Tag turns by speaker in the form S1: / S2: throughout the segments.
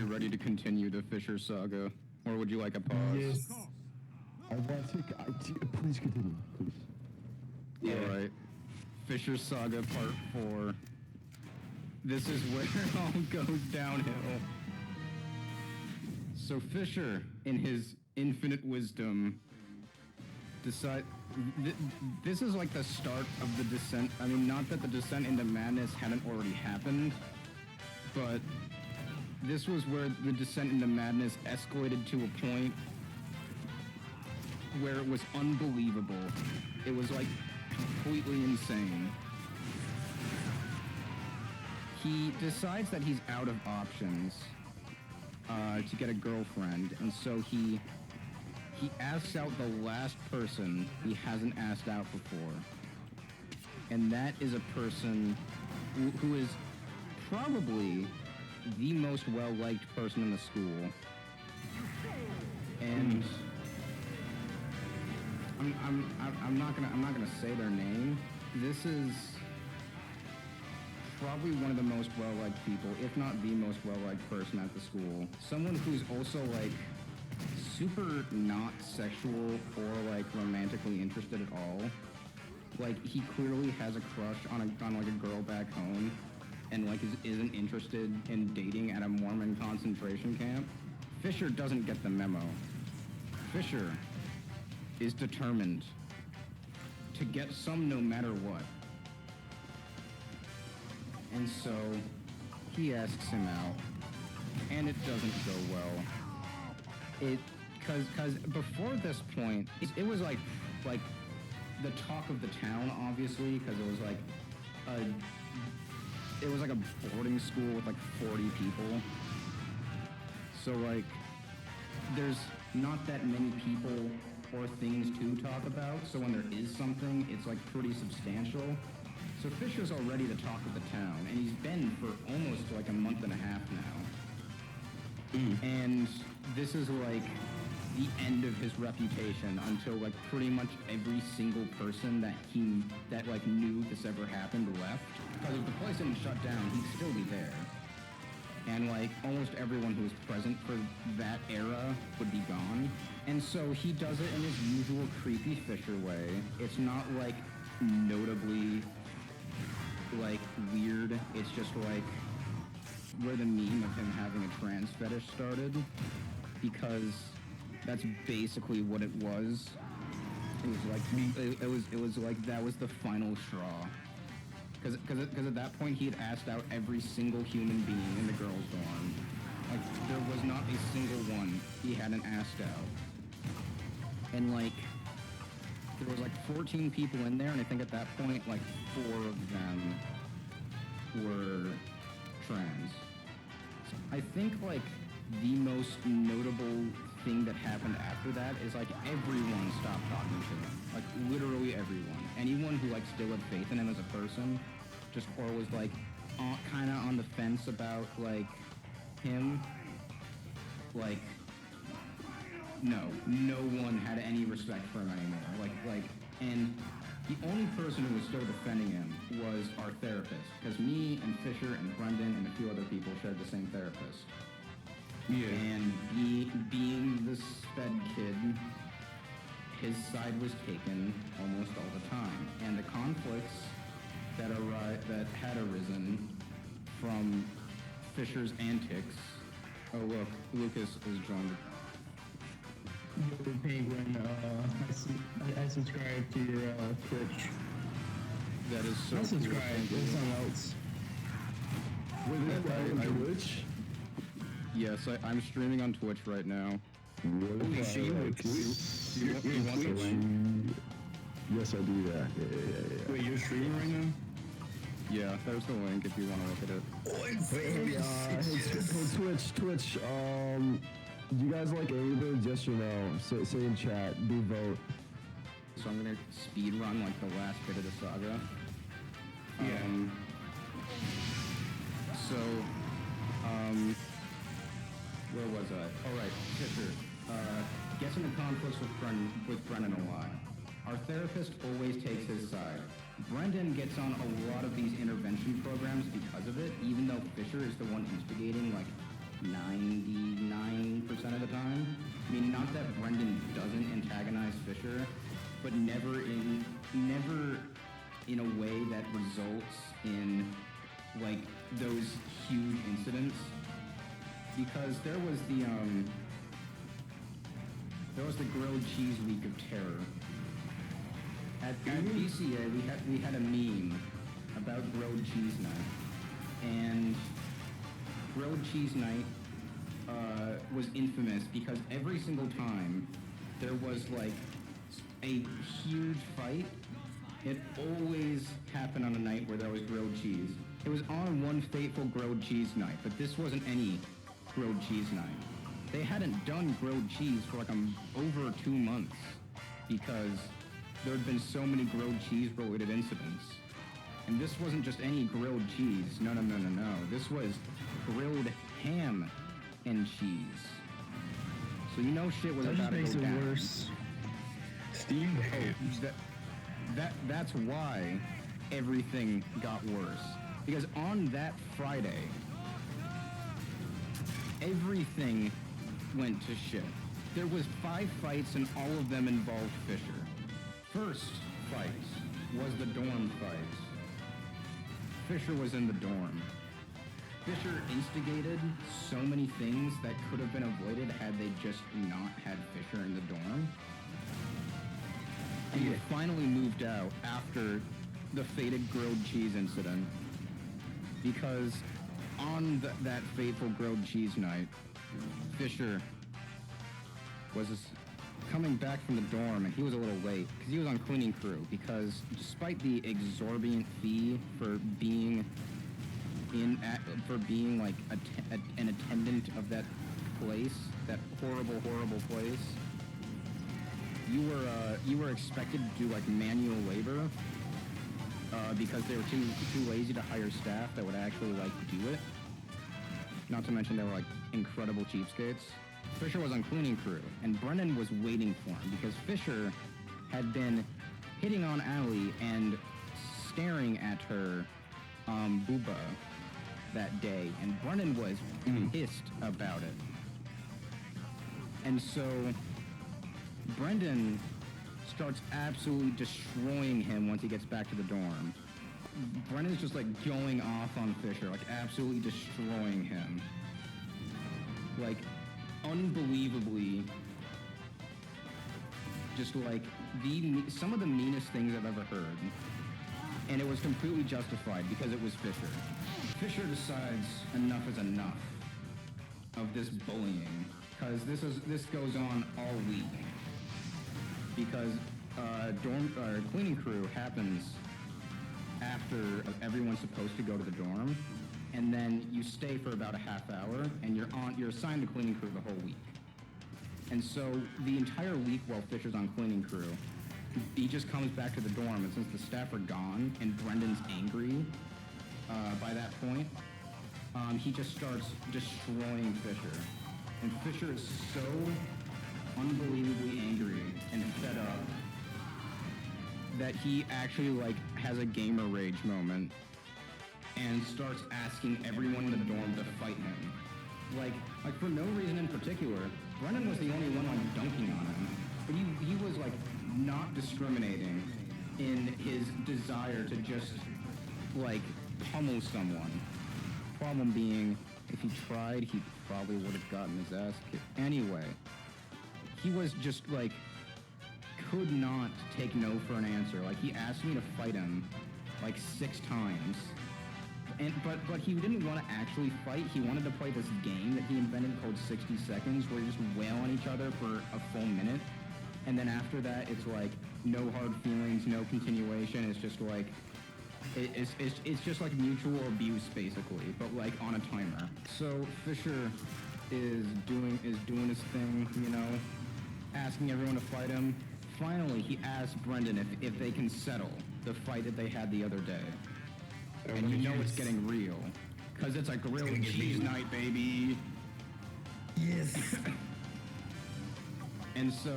S1: you ready to continue the Fisher saga? Or would you like a pause?
S2: Yes. I want to. Please continue, please.
S1: Yeah. Alright. Fisher Saga Part 4. This is where it all goes downhill. So Fisher, in his infinite wisdom, this is like the start of the descent. I mean, not that the descent into madness hadn't already happened, but this was where the descent into madness escalated to a point where it was unbelievable. It was like completely insane. He decides that he's out of options to get a girlfriend, and so he asks out the last person he hasn't asked out before. And that is a person who is probably the most well-liked person in the school. And I'm not gonna say their name. This is probably one of the most well-liked people, if not the most well-liked person at the school. Someone who's also like super not sexual or like romantically interested at all. Like he clearly has a crush on like a girl back home, and like isn't interested in dating at a Mormon concentration camp. Fisher doesn't get the memo. Fisher is determined to get some no matter what. And so he asks him out, and it doesn't go well. Cause before this point, it was like the talk of the town, obviously, because it was like a boarding school with like 40 people. So like, there's not that many people or things to talk about. So when there is something, it's like pretty substantial. So Fisher's already the talk of the town, and he's been for almost like a month and a half now. And this is like the end of his reputation until like pretty much every single person that like knew this ever happened left. Because if the place didn't shut down, he'd still be there. And like almost everyone who was present for that era would be gone. And so he does it in his usual creepy Fisher way. It's not like notably like weird. It's just like where the meme of him having a trans fetish started, because that's basically what it was. It was like it was like that was the final straw. Because at that point he had asked out every single human being in the girls' dorm. Like there was not a single one he hadn't asked out. And like there was like 14 people in there, and I think at that point like 4 of them were trans. So I think like the most notable thing that happened after that is like everyone stopped talking to him. Like literally everyone. Anyone who like still had faith in him as a person, just or was like kind of on the fence about like him, like no one had any respect for him anymore. And the only person who was still defending him was our therapist, because me and Fisher and Brendan and a few other people shared the same therapist. Yeah. And being the sped kid, his side was taken almost all the time. And the conflicts that had arisen from Fisher's antics. Oh look, Lucas is joined.
S3: Yo, Penguin, I subscribe to your Twitch.
S1: That is so
S3: I subscribe to something else.
S2: Wait, Twitch?
S1: Yes, I'm streaming on Twitch right now.
S2: Holy shit,
S1: you want the link?
S2: Yes, I do, yeah.
S3: Wait, you're streaming right now?
S1: Yeah, there's the link if you want to look at it.
S2: Hey, Twitch, you guys like Ava? Yes or no? Say in chat, do vote.
S1: So I'm gonna speed run like the last bit of the saga. Where was I? Oh right, Fisher. Gets into conflicts with Brendan a lot. Our therapist always takes his side. Brendan gets on a lot of these intervention programs because of it, even though Fisher is the one instigating like 99% of the time. I mean, not that Brendan doesn't antagonize Fisher, but never in a way that results in like those huge incidents. Because there was the grilled cheese week of terror. At BCA, we had a meme about grilled cheese night, and grilled cheese night was infamous because every single time there was like a huge fight, it always happened on a night where there was grilled cheese. It was on one fateful grilled cheese night, but this wasn't any grilled cheese night. They hadn't done grilled cheese for like over 2 months because there had been so many grilled cheese related incidents. And this wasn't just any grilled cheese. No. This was grilled ham and cheese. So you know shit was
S3: That
S1: about
S3: just
S1: to
S3: makes
S1: go
S3: it
S1: down.
S3: worse. Steamed ham.
S1: That's why everything got worse. Because on that Friday, everything went to shit. There was 5 fights and all of them involved Fisher. First fight was the dorm fight. Fisher was in the dorm. Fisher instigated so many things that could have been avoided had they just not had Fisher in the dorm. And he finally moved out after the fated grilled cheese incident because on that fateful grilled cheese night, Fisher was coming back from the dorm and he was a little late because he was on cleaning crew because despite the exorbitant fee for being like an attendant of that place, that horrible place, you were expected to do like manual labor because they were too lazy to hire staff that would actually like do it. Not to mention they were like incredible cheapskates. Fisher was on cleaning crew, and Brennan was waiting for him because Fisher had been hitting on Allie and staring at her booba that day, and Brennan was pissed about it. And so Brendan starts absolutely destroying him once he gets back to the dorm. Brendan's just like going off on Fisher, like absolutely destroying him. Like unbelievably, just like some of the meanest things I've ever heard. And it was completely justified because it was Fisher. Fisher decides enough is enough of this bullying because this goes on all week. Because cleaning crew happens after everyone's supposed to go to the dorm, and then you stay for about a half hour, and you're assigned to cleaning crew the whole week. And so the entire week while Fisher's on cleaning crew, he just comes back to the dorm, and since the staff are gone and Brendan's angry by that point, he just starts destroying Fisher. And Fisher is so unbelievably angry and fed up that he actually like has a gamer rage moment and starts asking everyone in the dorm to fight him. Like for no reason in particular. Brennan was the only one like dunking on him, but he was like not discriminating in his desire to just like pummel someone. Problem being, if he tried, he probably would have gotten his ass kicked. Anyway, he was just like could not take no for an answer. Like he asked me to fight him like 6 times. But he didn't want to actually fight. He wanted to play this game that he invented called 60 Seconds where you just wail on each other for a full minute. And then after that, it's like no hard feelings, no continuation. It's just like, it's just like mutual abuse basically, but like on a timer. So Fisher is doing his thing, you know, asking everyone to fight him. Finally, he asks Brendan if they can settle the fight that they had the other day. And you know it's getting real. Because it's a grilled cheese night, baby.
S3: Yes.
S1: And so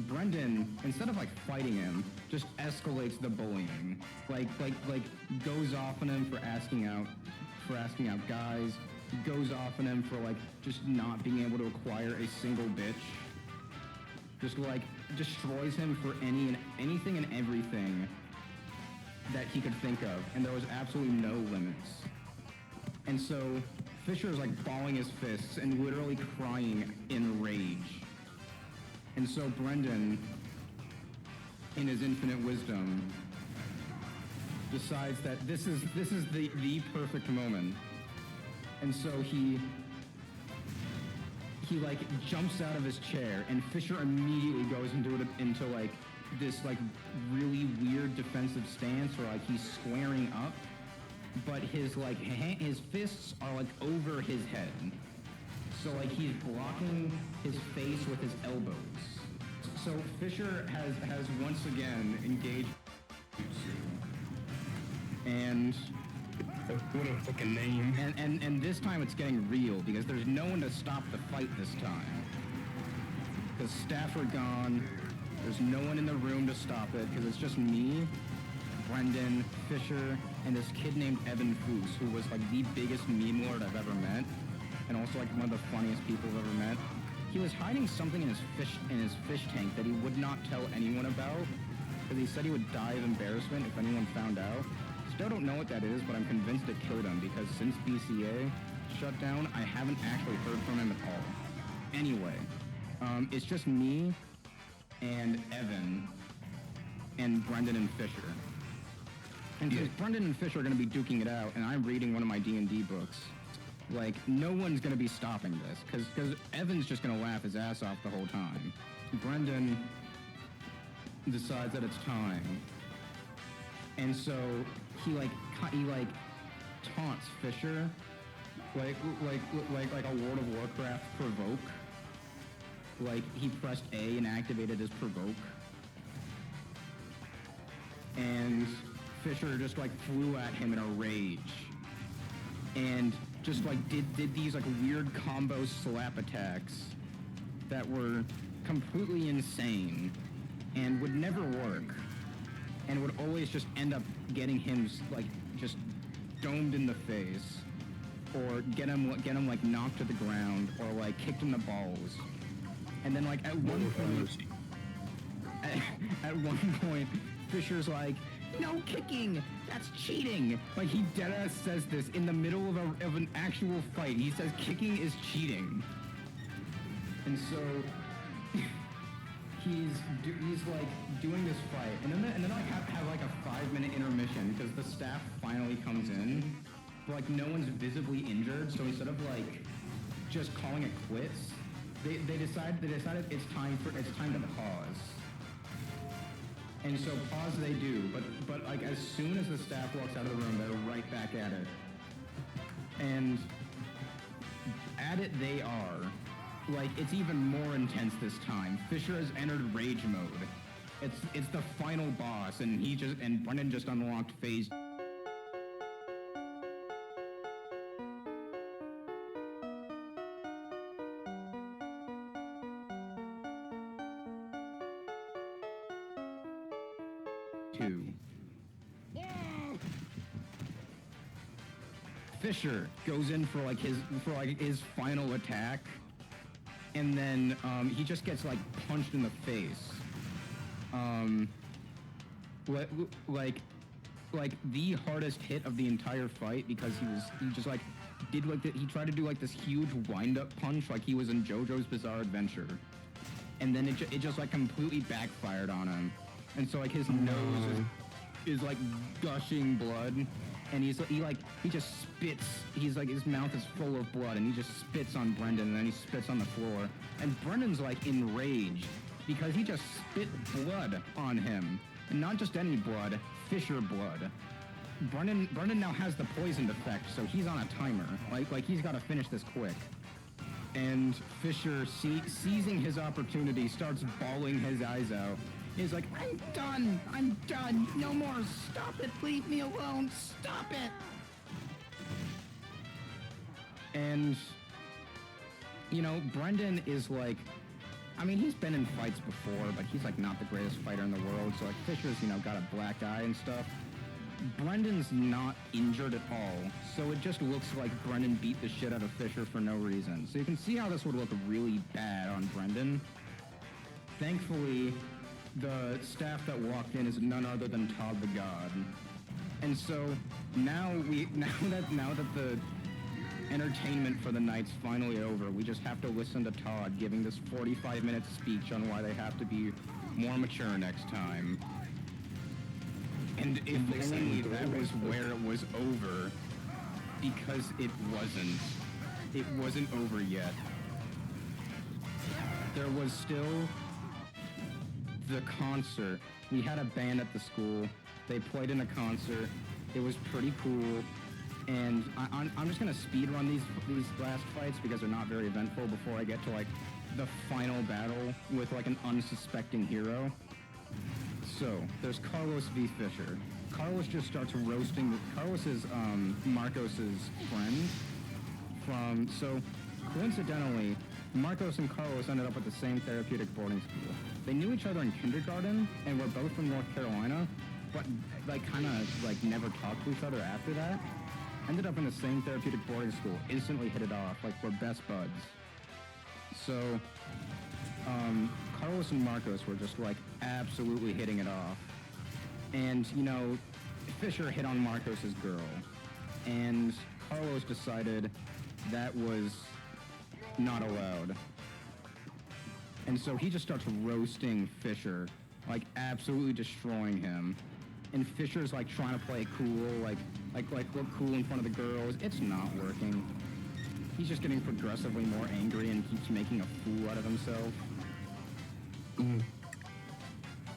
S1: Brendan, instead of like fighting him, just escalates the bullying. Like goes off on him for asking out guys. goes off on him for like just not being able to acquire a single bitch. Just like destroys him for anything and everything that he could think of, and there was absolutely no limits. And so Fisher is like balling his fists and literally crying in rage. And so Brendan, in his infinite wisdom, decides that this is the perfect moment. And so he like jumps out of his chair, and Fisher immediately goes into like this like really weird defensive stance where like he's squaring up, but his like his fists are like over his head. So like he's blocking his face with his elbows. So Fisher has once again engaged and
S3: What a fucking name.
S1: and this time it's getting real because there's no one to stop the fight this time. Because staff are gone, there's no one in the room to stop it because it's just me, Brendan, Fisher, and this kid named Evan Foos, who was like the biggest meme lord I've ever met, and also like one of the funniest people I've ever met. He was hiding something in his fish tank that he would not tell anyone about because he said he would die of embarrassment if anyone found out. Still don't know what that is, but I'm convinced it killed him because since BCA shut down, I haven't actually heard from him at all. Anyway, it's just me and Evan and Brendan and Fisher. And since Brendan and Fisher are going to be duking it out, and I'm reading one of my D&D books, like, no one's going to be stopping this, because Evan's just going to laugh his ass off the whole time. Brendan decides that it's time. And so he taunts Fisher like a World of Warcraft provoke. Like he pressed A and activated his provoke. And Fisher just like flew at him in a rage. And just like did these like weird combo slap attacks that were completely insane and would never work. And would always just end up getting him like just domed in the face, or get him like knocked to the ground, or like kicked in the balls. And then like at one point, Fisher's like, "No kicking, that's cheating." Like he deadass says this in the middle of an actual fight. He says kicking is cheating. And so he's like doing this fight, and then I have like a 5-minute intermission because the staff finally comes in, but like no one's visibly injured. So instead of like just calling it quits, they decided it's time to pause. And so pause they do, but like as soon as the staff walks out of the room, they're right back at it. And at it they are. Like, it's even more intense this time. Fisher has entered rage mode. It's the final boss, and Brendan just unlocked phase. Two. Fisher goes in for his final attack. And then he just gets like punched in the face. Like the hardest hit of the entire fight because he tried to do like this huge wind-up punch like he was in JoJo's Bizarre Adventure, and then it just like completely backfired on him, and so like his nose is like gushing blood. And he just spits. He's like, his mouth is full of blood, and he just spits on Brendan, and then he spits on the floor. And Brendan's like enraged because he just spit blood on him, and not just any blood, Fisher blood. Brendan now has the poisoned effect, so he's on a timer. Like he's got to finish this quick. And Fisher, seizing his opportunity, starts bawling his eyes out. He's like, I'm done, no more, stop it, leave me alone, stop it! And, you know, Brendan is like, I mean, he's been in fights before, but he's like not the greatest fighter in the world, so like Fisher's, you know, got a black eye and stuff. Brendan's not injured at all, so it just looks like Brendan beat the shit out of Fisher for no reason. So you can see how this would look really bad on Brendan. Thankfully, the staff that walked in is none other than Todd the God. And so now that the entertainment for the night's finally over, we just have to listen to Todd giving this 45-minute speech on why they have to be more mature next time. And if only that was where it was over, because it wasn't. It wasn't over yet. There was still the concert. We had a band at the school. They played in a concert. It was pretty cool. And I'm just gonna speed run these last fights because they're not very eventful before I get to like the final battle with like an unsuspecting hero. So there's Carlos v. Fisher. Carlos just starts roasting. Carlos is Marcos's friend. So coincidentally, Marcos and Carlos ended up at the same therapeutic boarding school. They knew each other in kindergarten and were both from North Carolina, but like kind of like never talked to each other after that. Ended up in the same therapeutic boarding school. Instantly hit it off. Like we're best buds. So Carlos and Marcos were just like absolutely hitting it off. And you know, Fisher hit on Marcos's girl, and Carlos decided that was not allowed. And so he just starts roasting Fisher, like absolutely destroying him. And Fisher's like trying to play cool, like look cool in front of the girls. It's not working. He's just getting progressively more angry and keeps making a fool out of himself.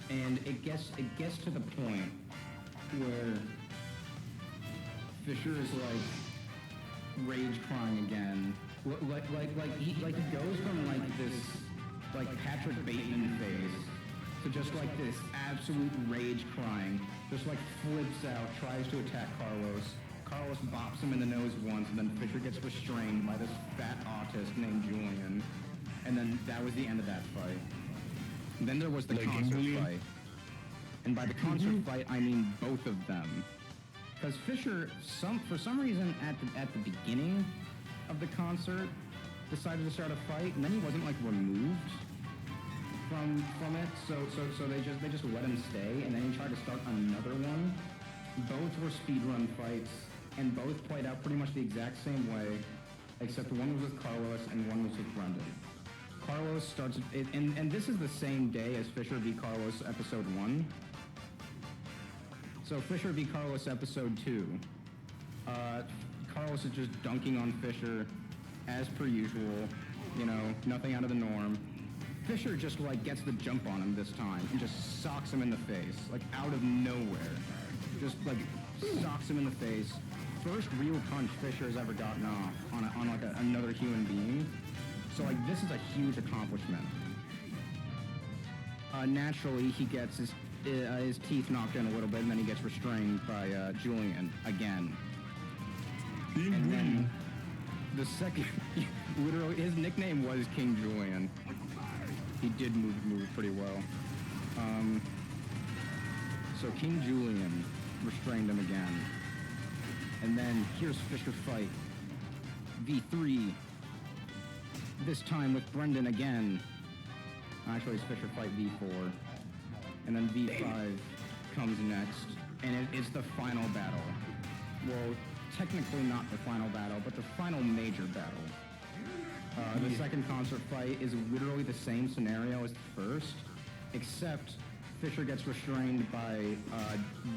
S1: And it gets to the point where Fisher is like rage crying again. Like he goes from like this like Patrick Bateman phase to just like this absolute rage crying. Just like flips out, tries to attack Carlos. Carlos bops him in the nose once, and then Fisher gets restrained by this fat autist named Julian. And then that was the end of that fight. And then there was the concert fight. And by the concert fight, I mean both of them. Because Fisher, for some reason, at the beginning of the concert, decided to start a fight, and then he wasn't like removed from it. So they just let him stay, and then he tried to start another one. Both were speedrun fights, and both played out pretty much the exact same way, except one was with Carlos and one was with Brendan. Carlos starts, and this is the same day as Fisher v. Carlos episode 1. So Fisher v. Carlos episode 2. Carlos is just dunking on Fisher as per usual, you know, nothing out of the norm. Fisher just like gets the jump on him this time and just socks him in the face, like out of nowhere. Just like socks him in the face. First real punch Fisher has ever gotten off on like another human being. So like this is a huge accomplishment. Naturally, he gets his teeth knocked in a little bit, and then he gets restrained by Julian again. And then the second, literally, his nickname was King Julian. He did move pretty well. So King Julian restrained him again. And then here's Fisher fight. V3. This time with Brendan again. Actually, it's Fisher fight V4. And then V5 comes next. And it's the final battle. Well, technically not the final battle, but the final major battle. The second concert fight is literally the same scenario as the first, except Fisher gets restrained by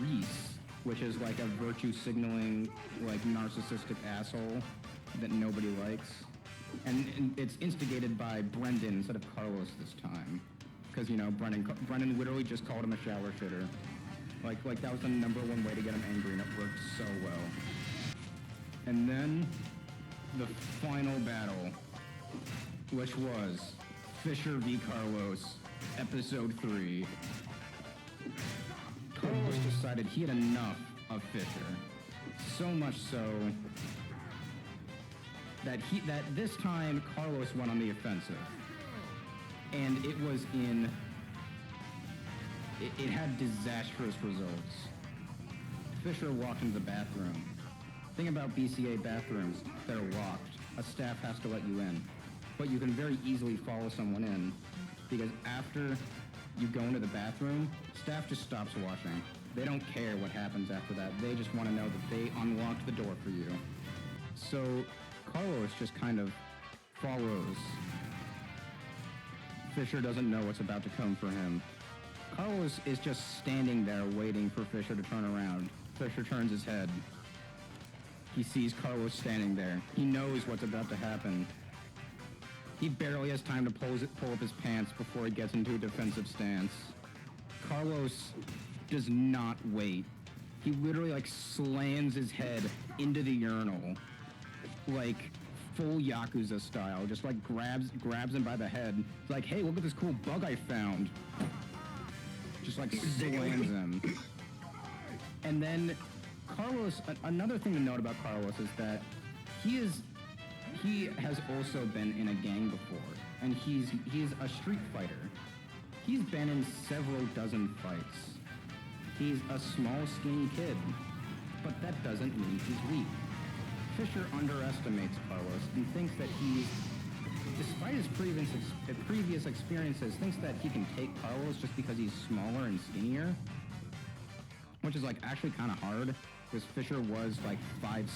S1: Reese, which is like a virtue signaling, like narcissistic asshole that nobody likes. And it's instigated by Brendan instead of Carlos this time. Because, you know, Brendan literally just called him a shower shitter. Like that was the #1 way to get him angry, and it worked so well. And then the final battle, which was Fisher v. Carlos, episode 3. Carlos decided he had enough of Fisher. So much so that this time Carlos went on the offensive. And it was it had disastrous results. Fisher walked into the bathroom. Thing about BCA bathrooms, they're locked. A staff has to let you in. But you can very easily follow someone in, because after you go into the bathroom, staff just stops washing. They don't care what happens after that. They just want to know that they unlocked the door for you. So Carlos just kind of follows. Fisher doesn't know what's about to come for him. Carlos is just standing there waiting for Fisher to turn around. Fisher turns his head. He sees Carlos standing there. He knows what's about to happen. He barely has time to pull up his pants before he gets into a defensive stance. Carlos does not wait. He literally like slams his head into the urinal, like full Yakuza style. Just like grabs him by the head. It's like, hey, look at this cool bug I found. Just like slams him. And then Carlos, another thing to note about Carlos is that he has also been in a gang before, and he's a street fighter. He's been in several dozen fights. He's a small, skinny kid, but that doesn't mean he's weak. Fisher underestimates Carlos and thinks that he's, despite his previous experiences, thinks that he can take Carlos just because he's smaller and skinnier, which is like actually kind of hard, because Fisher was like 5'6",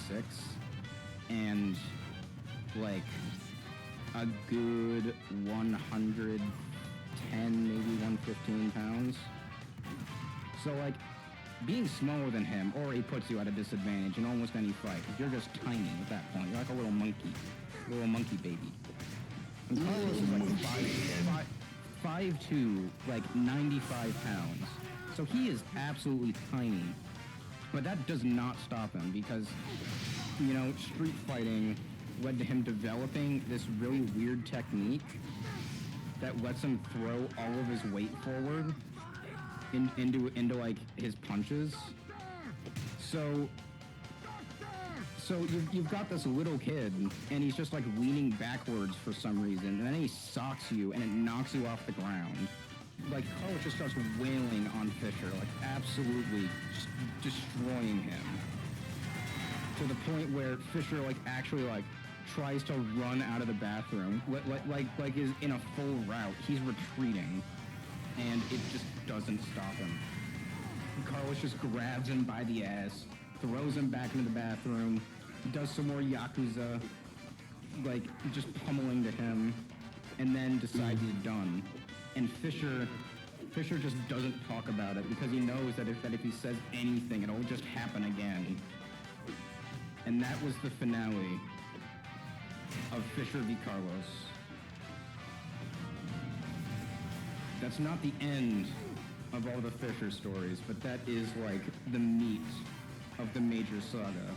S1: and like a good 110, maybe 115 pounds. So like being smaller than him already puts you at a disadvantage in almost any fight, because you're just tiny at that point. You're like a little monkey baby. And Carlos is like 5'2", like 95 pounds. So he is absolutely tiny. But that does not stop him, because, you know, street fighting led to him developing this really weird technique that lets him throw all of his weight forward into like his punches. So you've got this little kid, and he's just like leaning backwards for some reason, and then he socks you, and it knocks you off the ground. Like, Carlos just starts wailing on Fisher, like like destroying him. To the point where Fisher like actually like tries to run out of the bathroom, like is in a full route. He's retreating, and it just doesn't stop him. Carlos just grabs him by the ass, throws him back into the bathroom, does some more Yakuza, like just pummeling to him, and then decides he's done. And Fisher just doesn't talk about it, because he knows that if he says anything, it'll just happen again. And that was the finale of Fisher v. Carlos. That's not the end of all the Fisher stories, but that is like the meat of the major saga.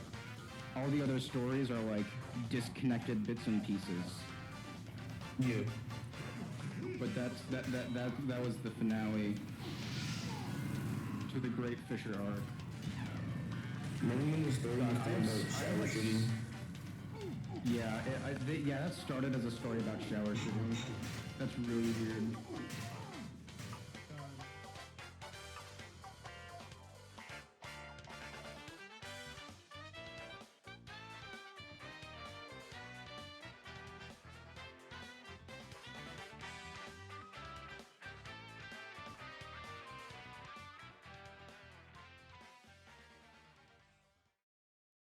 S1: All the other stories are like disconnected bits and pieces.
S3: Yeah.
S1: But that was the finale to the great Fisher arc.
S3: Remember when the story was about shower shooting?
S1: Yeah, that started as a story about shower shooting. That's really weird.